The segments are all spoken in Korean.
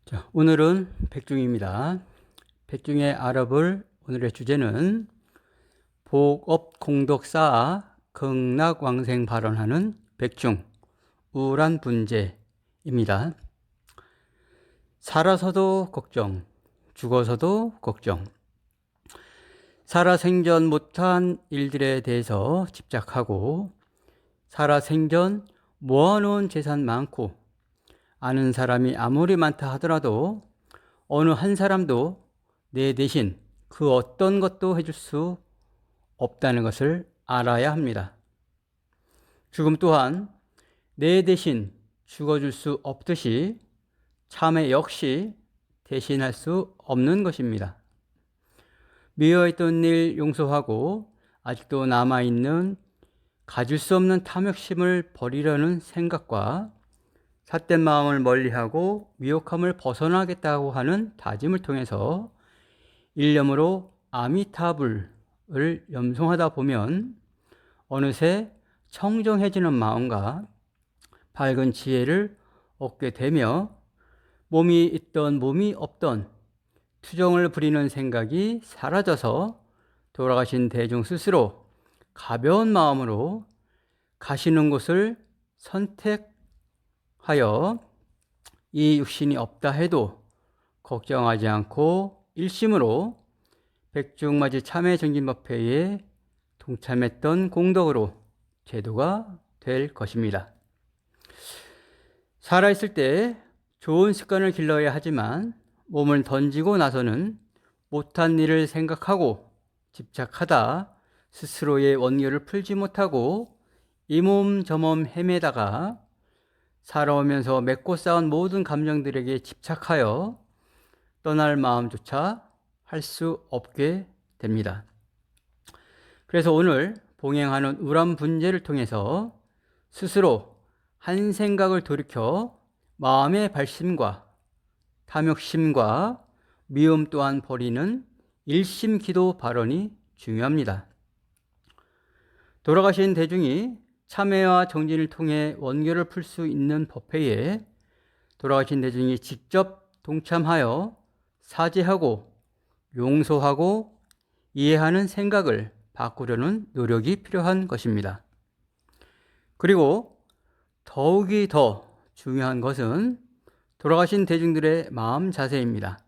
자, 오늘은 백중입니다. 백중에 알아볼 오늘의 주제는 복업공덕 쌓아 극락왕생 발언하는 백중, 우울한 분재입니다. 살아서도 걱정, 죽어서도 걱정. 살아생전 못한 일들에 대해서 집착하고 살아생전 모아놓은 재산 많고 아는 사람이 아무리 많다 하더라도 어느 한 사람도 내 대신 그 어떤 것도 해줄 수 없다는 것을 알아야 합니다. 죽음 또한 내 대신 죽어줄 수 없듯이 참회 역시 대신할 수 없는 것입니다. 미워했던 일 용서하고 아직도 남아있는 가질 수 없는 탐욕심을 버리려는 생각과 삿된 마음을 멀리하고 미혹함을 벗어나겠다고 하는 다짐을 통해서 일념으로 아미타불을 염송하다 보면 어느새 청정해지는 마음과 밝은 지혜를 얻게 되며 몸이 있던 몸이 없던 투정을 부리는 생각이 사라져서 돌아가신 대중 스스로 가벼운 마음으로 가시는 곳을 선택하여 이 육신이 없다 해도 걱정하지 않고 일심으로 백중맞이 참회정진법회에 동참했던 공덕으로 제도가 될 것입니다. 살아있을 때 좋은 습관을 길러야 하지만 몸을 던지고 나서는 못한 일을 생각하고 집착하다 스스로의 원결을 풀지 못하고 이 몸 저 몸 헤매다가 살아오면서 맺고 쌓은 모든 감정들에게 집착하여 떠날 마음조차 할 수 없게 됩니다. 그래서 오늘 봉행하는 우람 분재를 통해서 스스로 한 생각을 돌이켜 마음의 발심과 탐욕심과 미움 또한 버리는 일심 기도 발언이 중요합니다. 돌아가신 대중이 참회와 정진을 통해 원결을 풀 수 있는 법회에 돌아가신 대중이 직접 동참하여 사죄하고 용서하고 이해하는 생각을 바꾸려는 노력이 필요한 것입니다. 그리고 더욱이 더 중요한 것은 돌아가신 대중들의 마음 자세입니다.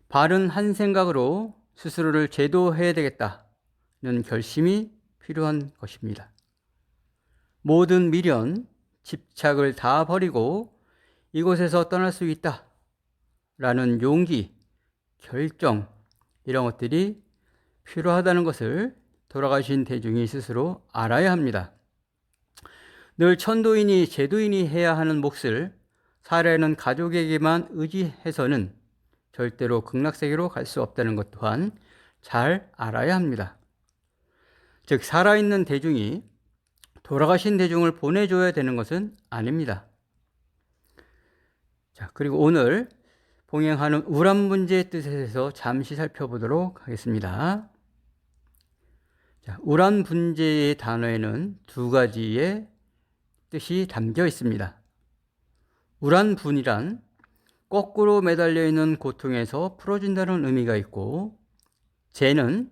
바른 한 생각으로 스스로를 제도해야 되겠다는 결심이 필요한 것입니다. 모든 미련, 집착을 다 버리고 이곳에서 떠날 수 있다 라는 용기, 결정 이런 것들이 필요하다는 것을 돌아가신 대중이 스스로 알아야 합니다. 늘 천도인이 제도인이 해야 하는 몫을 살아있는 가족에게만 의지해서는 절대로 극락세계로 갈 수 없다는 것 또한 잘 알아야 합니다. 즉 살아있는 대중이 돌아가신 대중을 보내줘야 되는 것은 아닙니다. 자, 그리고 오늘 봉행하는 우람 문제의 뜻에 대해서 잠시 살펴보도록 하겠습니다. 자, 우람 분재의 단어에는 두 가지의 뜻이 담겨 있습니다. 우란분이란 거꾸로 매달려 있는 고통에서 풀어준다는 의미가 있고, 재는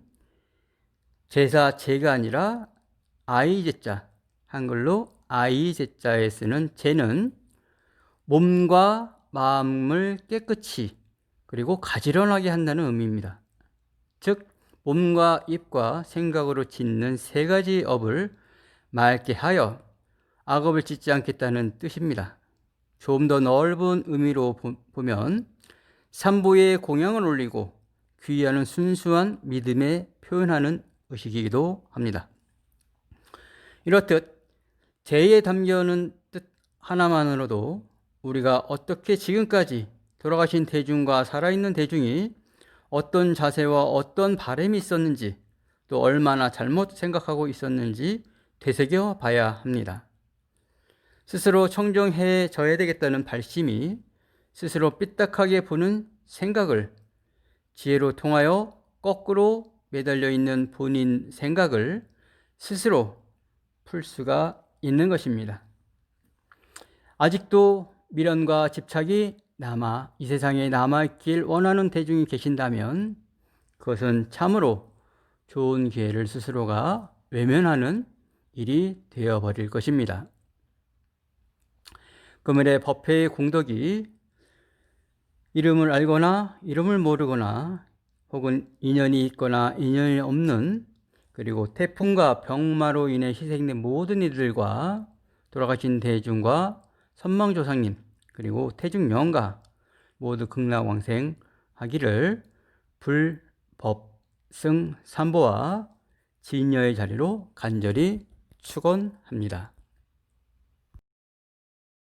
제사 제가 아니라 아이제자, 한글로 아이제자에 쓰는 재는 몸과 마음을 깨끗이 그리고 가지런하게 한다는 의미입니다. 즉 몸과 입과 생각으로 짓는 세 가지 업을 맑게 하여 악업을 짓지 않겠다는 뜻입니다. 좀 더 넓은 의미로 보면 삼보에 공양을 올리고 귀의하는 순수한 믿음에 표현하는 의식이기도 합니다. 이렇듯 제에 담겨있는 뜻 하나만으로도 우리가 어떻게 지금까지 돌아가신 대중과 살아있는 대중이 어떤 자세와 어떤 바람이 있었는지 또 얼마나 잘못 생각하고 있었는지 되새겨 봐야 합니다. 스스로 청정해져야 되겠다는 발심이 스스로 삐딱하게 보는 생각을 지혜로 통하여 거꾸로 매달려 있는 본인 생각을 스스로 풀 수가 있는 것입니다. 아직도 미련과 집착이 이 세상에 남아있길 원하는 대중이 계신다면 그것은 참으로 좋은 기회를 스스로가 외면하는 일이 되어버릴 것입니다. 그물의 법회의 공덕이 이름을 알거나 이름을 모르거나 혹은 인연이 있거나 인연이 없는, 그리고 태풍과 병마로 인해 희생된 모든 이들과 돌아가신 대중과 선망조상님 그리고 태중영가 모두 극락왕생하기를 불법승 삼보와 진여의 자리로 간절히 축원합니다.